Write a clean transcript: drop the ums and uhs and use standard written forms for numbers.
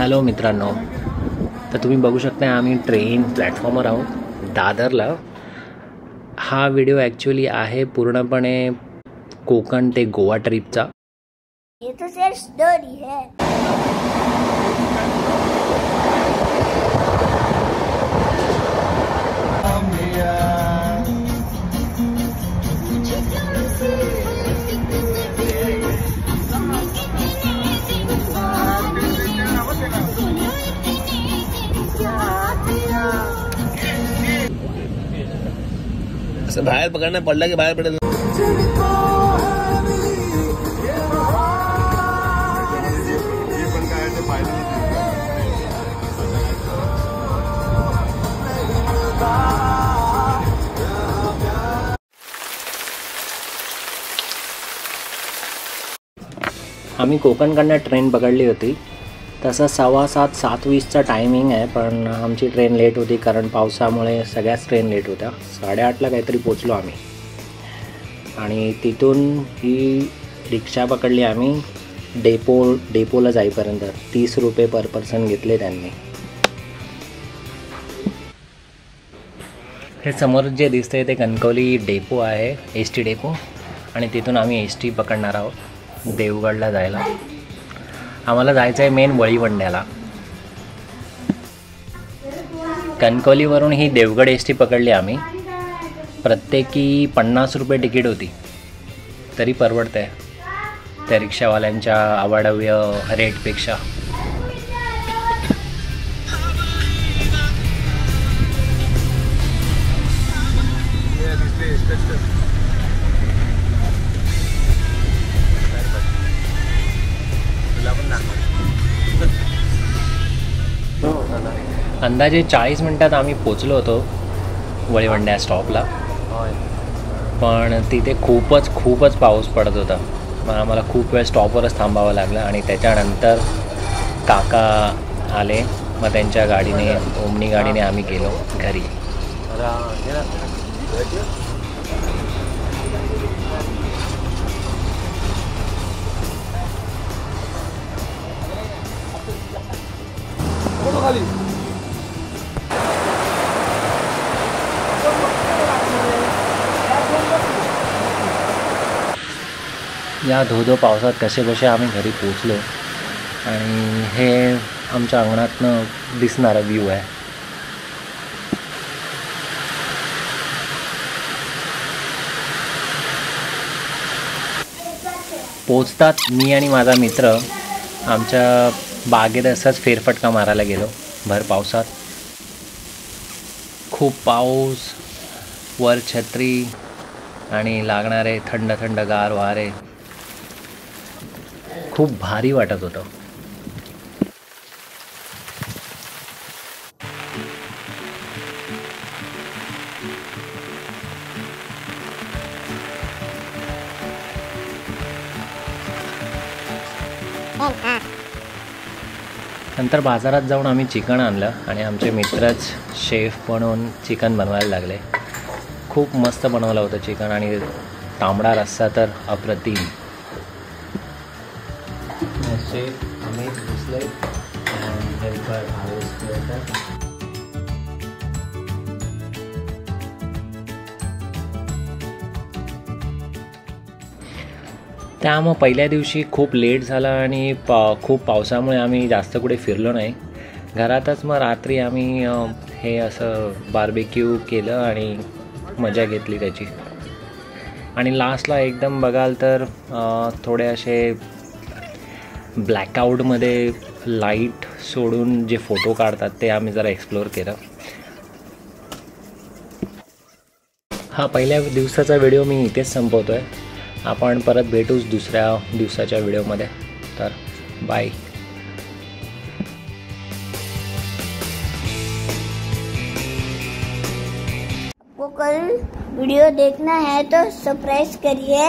Hello मित्रांनो, तर तुम्ही बघू शकता आम्ही ट्रेन प्लॅटफॉर्मवर आहोत दादरला। हा व्हिडिओ ॲक्च्युली आहे पूर्णपणे कोकण ते गोवा ट्रिपचा। ये तो सिर्फ स्टोरी है। बाहेर पकडणं पडलं की बाहेर पडेल। आम्ही कोकणकडनं ट्रेन पकडली होती। तसं 7:15 7:20चा टायमिंग आहे, पण आमची ट्रेन लेट होती कारण पावसामुळे सगळ्याच ट्रेन लेट होत्या। 8:30ला काहीतरी पोचलो आम्ही आणि तिथून ही रिक्षा पकडली आम्ही डेपोला जाईपर्यंत। 30 रुपये पर पर्सन घेतले त्यांनी। हे समोर जे दिसतंय ते कणकवली डेपो आहे, एस टी डेपो, आणि तिथून आम्ही एस टी पकडणार आहोत देवगडला जायला। आम्हाला जायचं आहे मेन वळीवंड्याला। कणकवलीवरून ही देवगड एस टी पकडली आम्ही। प्रत्येकी 50 रुपये तिकीट होती, तरी परवडतं आहे त्या रिक्षावाल्यांच्या अवाढव्य रेटपेक्षा। अंदाजे 40 मिनिटात आम्ही पोचलो होतो वळीवंड्या स्टॉपला, पण तिथे खूपच पाऊस पडत होता। मग आम्हाला खूप वेळ स्टॉपवरच थांबावं लागलं आणि त्याच्यानंतर काका आले। मग त्यांच्या गाडीने, ओमनी गाडीने आम्ही गेलो घरी। या धो पावसात कसे आम्ही घरी पोचलो आणि हे आमच्या अंगणातनं दिसणारा व्ह्यू आहे। पोचतात मी आणि माझा मित्र आमच्या बागेत असंच फेरफटका मारायला गेलो भर पावसात। खूप पाऊस, वर छत्री आणि लागणारे थंड गार वारे, खूप भारी वाटत होतं। नंतर बाजारात जाऊन आम्ही चिकन आणलं आणि आमचे मित्रच शेफ म्हणून चिकन बनवायला लागले। खूप मस्त बनवलं होतं चिकन आणि तांबडा रस्सा तर अप्रतिम। त्यामुळे पहिल्या दिवशी खूप लेट झाला आणि खूप पावसामुळे आम्ही जास्त कुठे फिरलो नाही। घरातच मग रात्री आम्ही हे असं बार्बेक्यू केलं आणि मजा घेतली त्याची। आणि लास्टला एकदम बघाल तर थोडे असे ब्लॅकआउटमध्ये लाईट सोडून जे फोटो काढतात ते आम्ही जरा एक्सप्लोअर केलं। हा पहिल्या दिवसाचा व्हिडिओ मी इथेच संपवतो आहे। आपण परत भेटूच दुसऱ्या दिवसाच्या व्हिडिओमध्ये। तर बाय। आपको कल वीडियो देखना है तो सब्सक्राइब करिए।